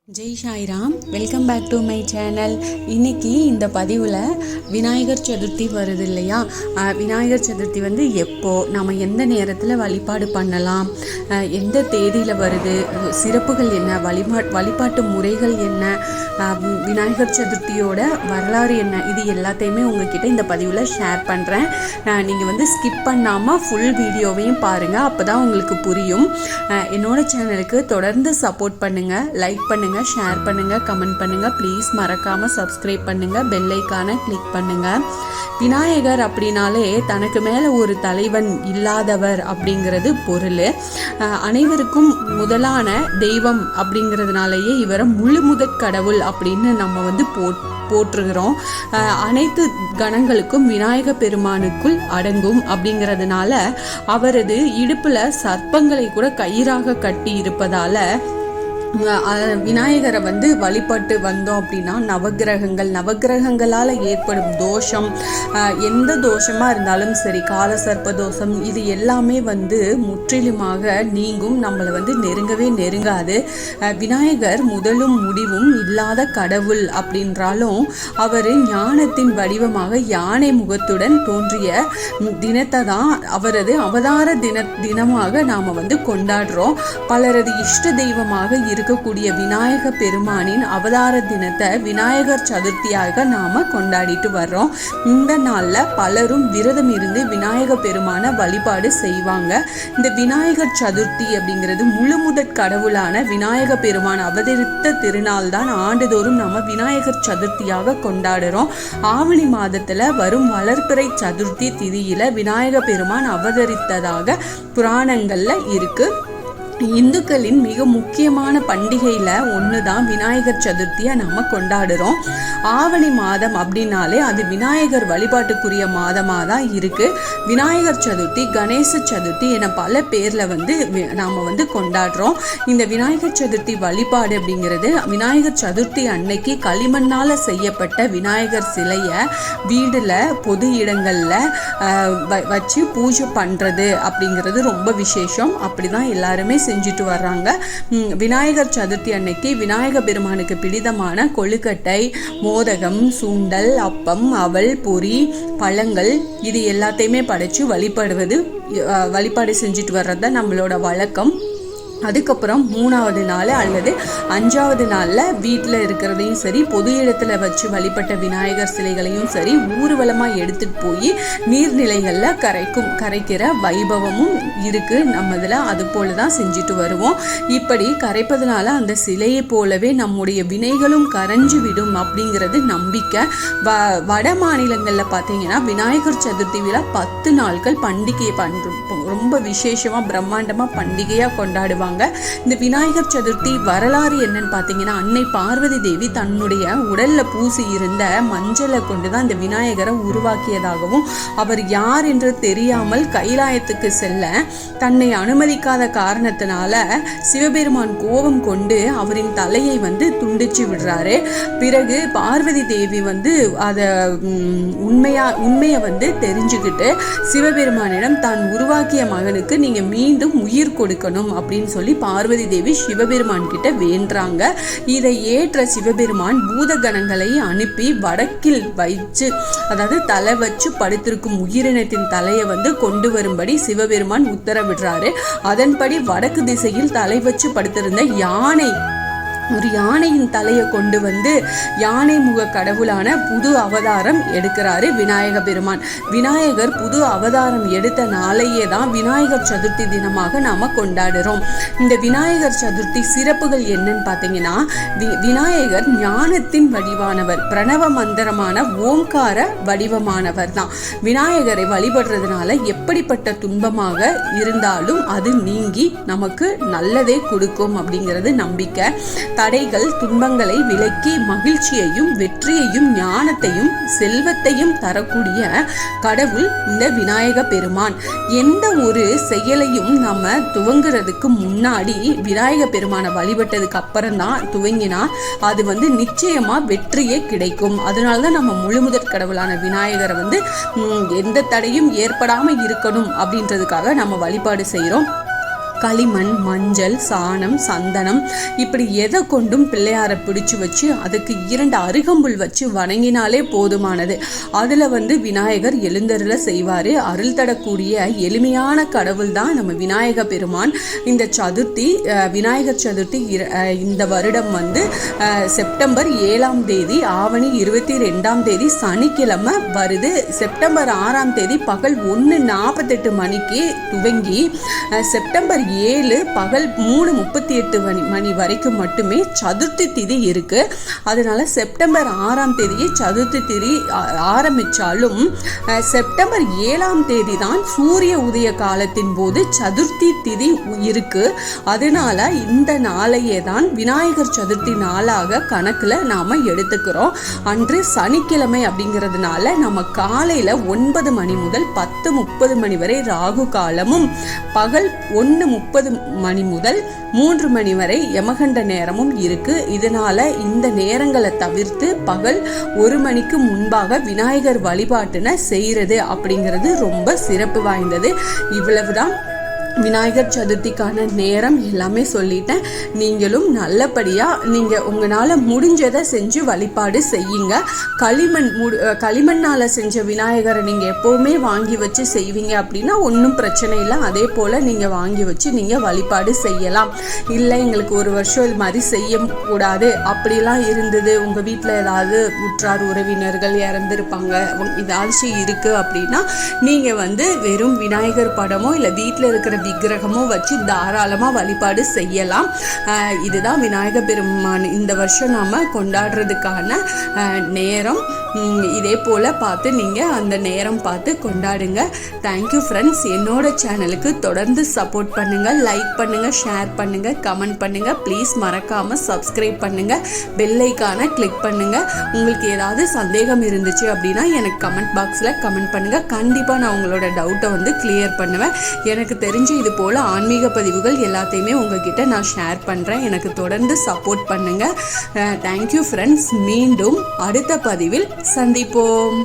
Jai Sairam, welcome back to my channel. இன்னைக்கு இந்த பதிவில் விநாயகர் சதுர்த்தி வருது இல்லையா? விநாயகர் சதுர்த்தி வந்து எப்போ, நம்ம எந்த நேரத்தில் வழிபாடு பண்ணலாம், எந்த தேதியில் வருது, சிறப்புகள் என்ன, வழிபாட்டு முறைகள் என்ன, விநாயகர் சதுர்த்தியோட வரலாறு என்ன, இது எல்லாத்தையுமே உங்ககிட்ட இந்த பதிவில் ஷேர் பண்ணுறேன். நீங்கள் வந்து ஸ்கிப் பண்ணாமல் ஃபுல் வீடியோவையும் பாருங்கள், அப்போ தான் உங்களுக்கு புரியும். என்னோட சேனலுக்கு தொடர்ந்து சப்போர்ட் பண்ணுங்கள், லைக் பண்ணுங்கள், ஷேர் பண்ணுங்க, கமெண்ட் பண்ணுங்க. ப்ளீஸ் மறக்காம சப்ஸ்கிரைப் பண்ணுங்க, பெல் ஐகானை கிளிக் பண்ணுங்க. விநாயகர் அப்படின்னாலே தனக்கு மேல ஒரு தலைவன் இல்லாதவர் அப்படிங்கிறது பொருள். அனைவருக்கும் முதலான தெய்வம் அப்படிங்கிறதுனாலேயே இவரை முழு முதற் கடவுள் அப்படின்னு நம்ம வந்து போற்றுகிறோம். அனைத்து கணங்களுக்கும் விநாயக பெருமானுக்குள் அடங்கும் அப்படிங்கிறதுனால அவரது இடுப்புல சர்ப்பங்களை கூட கயிறாக கட்டி இருப்பதால விநாயகரை வந்து வழிபட்டு வந்தோம் அப்படின்னா நவகிரகங்களால் ஏற்படும் தோஷம், எந்த தோஷமாக இருந்தாலும் சரி, கால சர்ப்ப தோஷம், இது எல்லாமே வந்து முற்றிலுமாக நீங்கும், நம்மளை வந்து நெருங்காது. விநாயகர் முதலும் முடிவும் இல்லாத கடவுள் அப்படின்றாலும் அவர் ஞானத்தின் வடிவமாக யானை முகத்துடன் தோன்றிய தினத்தை தான் அவரது அவதார தினமாக நாம் வந்து கொண்டாடுறோம். பலரது இஷ்ட தெய்வமாக இருக்கக்கூடிய விநாயக பெருமானின் அவதார தினத்தை விநாயகர் சதுர்த்தியாக நாம கொண்டாடிட்டு வர்றோம். இந்த நாள்ல பலரும் விரதம் இருந்து விநாயக பெருமான வழிபாடு செய்வாங்க. இந்த விநாயகர் சதுர்த்தி அப்படிங்கிறது முழு முதற் கடவுளான விநாயக பெருமான் அவதரித்த திருநாள் தான் ஆண்டுதோறும் நம்ம விநாயகர் சதுர்த்தியாக கொண்டாடுறோம். ஆவணி மாதத்துல வரும் வளர்பிறை சதுர்த்தி திதியில விநாயக பெருமான் அவதரித்ததாக புராணங்கள்ல இருக்கு. இந்துக்களின் மிக முக்கியமான பண்டிகையில ஒண்ணுதான் விநாயகர் சதுர்த்தியை நம்ம கொண்டாடுறோம். ஆவணி மாதம் அப்படின்னாலே அது விநாயகர் வழிபாட்டுக்குரிய மாதமா தான் இருக்கு. விநாயகர் சதுர்த்தி, கணேச சதுர்த்தி என பல பேர்ல வந்து நாம வந்து கொண்டாடுறோம். இந்த விநாயகர் சதுர்த்தி வழிபாடு அப்படிங்கிறது விநாயகர் சதுர்த்தி அன்னைக்கு களிமண்ணால செய்யப்பட்ட விநாயகர் சிலைய வீடுல பொது இடங்கள்ல வச்சு பூஜை பண்றது அப்படிங்கிறது ரொம்ப விசேஷம். அப்படிதான் எல்லாருமே செஞ்சுட்டு வர்றாங்க. விநாயகர் சதுர்த்தி அன்னைக்கு விநாயக பெருமானுக்கு பிடித்தமான கொழுக்கட்டை, மோதகம், சுண்டல், அப்பம், அவல், பொரி, பழங்கள் இது எல்லாத்தையுமே படைச்சு வழிபாடு செஞ்சுட்டு வர்றது தான் நம்மளோட வழக்கம். அதுக்கப்புறம் 3வது நாள் அல்லது 5வது நாளில் வீட்டில் இருக்கிறதையும் சரி, பொது இடத்துல வச்சு வழிபட்ட விநாயகர் சிலைகளையும் சரி ஊர்வலமாக எடுத்துகிட்டு போய் நீர்நிலைகளில் கரைக்கிற வைபவமும் இருக்குது நம்ம இதில். அது போல தான் செஞ்சுட்டு வருவோம். இப்படி கரைப்பதனால அந்த சிலையை போலவே நம்முடைய வினைகளும் கரைஞ்சு விடும் அப்படிங்கிறது நம்பிக்கை. வட மாநிலங்களில் பார்த்தீங்கன்னா விநாயகர் சதுர்த்தி விழா 10 நாட்கள் பண்டிகை ரொம்ப விசேஷமாக பிரம்மாண்டமாக பண்டிகையாக கொண்டாடுவாங்க. இந்த விநாயகர் சதுர்த்தி வரலாறு என்னன்னு பார்த்தீங்கன்னா, அன்னை பார்வதி தேவி தன்னுடைய உடல்ல பூசி இருந்த மஞ்சளை கொண்டுதான் இந்த விநாயகரை உருவாக்கியதாகவும், அவர் யார் என்று தெரியாமல் கைலாயத்துக்கு செல்ல தன்னை அனுமதிக்காத காரணத்தினால சிவபெருமான் கோபம் கொண்டு அவரின் தலையை வந்து துண்டிச்சு விடுறாரு. பிறகு பார்வதி தேவி வந்து அதை உண்மையை வந்து தெரிஞ்சுக்கிட்டு சிவபெருமானிடம் தான் உருவாக்கிய மகனுக்கு நீங்க மீண்டும் உயிர் கொடுக்கணும் அப்படின்னு சொல்லி பார்வதி தேவி சிவபெருமான் கிட்ட வேண்டாங்க. இதை ஏற்ற சிவபெருமான் பூதகணங்களை அனுப்பி வடக்கில் வச்சு, அதாவது தலை வச்சு படுத்திருக்கும் உயிரினத்தின் தலையை வந்து கொண்டு வரும்படி சிவபெருமான் உத்தரவிடுறாரு. அதன்படி வடக்கு திசையில் தலை வச்சு படுத்திருந்த ஒரு யானையின் தலையை கொண்டு வந்து யானை முக கடவுளான புது அவதாரம் எடுக்கிறாரு விநாயக பெருமான். விநாயகர் புது அவதாரம் எடுத்த நாளையே தான் விநாயகர் சதுர்த்தி தினமாக நாம கொண்டாடுறோம். இந்த விநாயகர் சதுர்த்தி சிறப்புகள் என்னன்னு பார்த்தீங்கன்னா, விநாயகர் ஞானத்தின் வடிவானவர், பிரணவ மந்திரமான ஓம்கார வடிவமானவர் தான். விநாயகரை வழிபடுறதுனால எப்படிப்பட்ட துன்பமாக இருந்தாலும் அது நீங்கி நமக்கு நல்லதே கொடுக்கும் அப்படிங்கிறது நம்பிக்கை. தடைகள், துன்பங்களை விலக்கி மகிழ்ச்சியையும் வெற்றியையும் ஞானத்தையும் செல்வத்தையும் தரக்கூடிய கடவுள் இந்த விநாயக பெருமான். எந்த ஒரு செயலையும் நம்ம துவங்குறதுக்கு முன்னாடி விநாயக பெருமானை வழிபட்டதுக்கு அப்புறம் தான் துவங்கினா அது வந்து நிச்சயமா வெற்றியே கிடைக்கும். அதனாலதான் நம்ம முழுமுதற் கடவுளான விநாயகரை வந்து எந்த தடையும் ஏற்படாம இருக்கணும் அப்படின்றதுக்காக நம்ம வழிபாடு செய்யறோம். களிமண், மஞ்சள், சாணம், சந்தனம் இப்படி எதை கொண்டும் பிள்ளையாரை பிடிச்சு வச்சு அதுக்கு 2 அருகம்புல் வச்சு வணங்கினாலே போதுமானது. அதில் விநாயகர் எழுந்தருள செய்வார். அருள் தரக்கூடிய எளிமையான கடவுள் தான் நம்ம விநாயக பெருமான். இந்த சதுர்த்தி விநாயகர் சதுர்த்தி இந்த வருடம் செப்டம்பர் 7ஆம் தேதி ஆவணி 22ஆம் தேதி சனிக்கிழமை வருது. செப்டம்பர் 6ஆம் தேதி பகல் 1:48 மணிக்கு துவங்கி செப்டம்பர் 7 பகல் 3:38 மணி வரைக்கும் மட்டுமே சதுர்த்தி திதி இருக்கு. அதனால செப்டம்பர் 6ஆம் தேதியே சதுர்த்தி திதி ஆரம்பிச்சாலும் செப்டம்பர் 7ஆம் தேதி தான் சூரிய உதய காலத்தின் போது சதுர்த்தி திதி இருக்கு. அதனால இந்த நாளையே தான் விநாயகர் சதுர்த்தி நாளாக கணக்குல நாம எடுத்துக்கிறோம். அன்று சனிக்கிழமை அப்படிங்கிறதுனால நம்ம காலையில 9 மணி முதல் 10:30 மணி வரை ராகு காலமும், பகல் 1:30 மணி முதல் 3 மணி வரை யமகண்ட நேரமும் இருக்கு. இதனால இந்த நேரங்களை தவிர்த்து பகல் 1 மணிக்கு முன்பாக விநாயகர் வழிபாட்டினை செய்யறது அப்படிங்கிறது ரொம்ப சிறப்பு வாய்ந்தது. இவ்வளவுதான் விநாயகர் சதுர்த்திக்கான நேரம் எல்லாமே சொல்லிட்டேன். நீங்களும் நல்லபடியாக நீங்கள் உங்களால் முடிஞ்சதை செஞ்சு வழிபாடு செய்யுங்க. களிமண்ணால் செஞ்ச விநாயகரை நீங்கள் எப்போவுமே வாங்கி வச்சு செய்வீங்க அப்படின்னா ஒன்றும் பிரச்சனை இல்லை. அதே போல் நீங்கள் வாங்கி வச்சு நீங்கள் வழிபாடு செய்யலாம். இல்லை எங்களுக்கு ஒரு வருஷம் இது மாதிரி செய்யக்கூடாது அப்படிலாம் இருந்தது, உங்கள் வீட்டில் ஏதாவது உற்றார் உறவினர்கள் இறந்துருப்பாங்க, ஏதாச்சும் இருக்குது அப்படின்னா நீங்கள் வெறும் விநாயகர் படமோ இல்லை வீட்டில் இருக்கிற விக்கிரகமோ வச்சு தாராளமா வழிபாடு செய்யலாம். இதுதான் விநாயக பெருமான் இந்த வருஷம் நாம கொண்டாடுறதுக்கான நேரம். இதே போல பார்த்து நீங்க அந்த நேரம் பார்த்து கொண்டாடுங்க. Thank you friends. என்னோட சேனலுக்கு தொடர்ந்து சப்போர்ட் பண்ணுங்க, லைக் பண்ணுங்க, ஷேர் பண்ணுங்க, கமெண்ட் பண்ணுங்க. ப்ளீஸ் மறக்காம சப்ஸ்கிரைப் பண்ணுங்க, பெல் ஐகானை கிளிக் பண்ணுங்க. உங்களுக்கு ஏதாவது சந்தேகம் இருந்துச்சு அப்படின்னா எனக்கு கமெண்ட் பாக்ஸ்ல கமெண்ட் பண்ணுங்க. கண்டிப்பா நான் உங்களோட டவுட்டை கிளியர் பண்ணுவேன். எனக்கு தெரிஞ்சு இது போல ஆன்மீக பதிவுகள் எல்லாத்தையுமே உங்ககிட்ட நான் ஷேர் பண்றேன். எனக்கு தொடர்ந்து சப்போர்ட் பண்ணுங்க. Thank you friends. மீண்டும் அடுத்த பதிவில் சந்திப்போம்.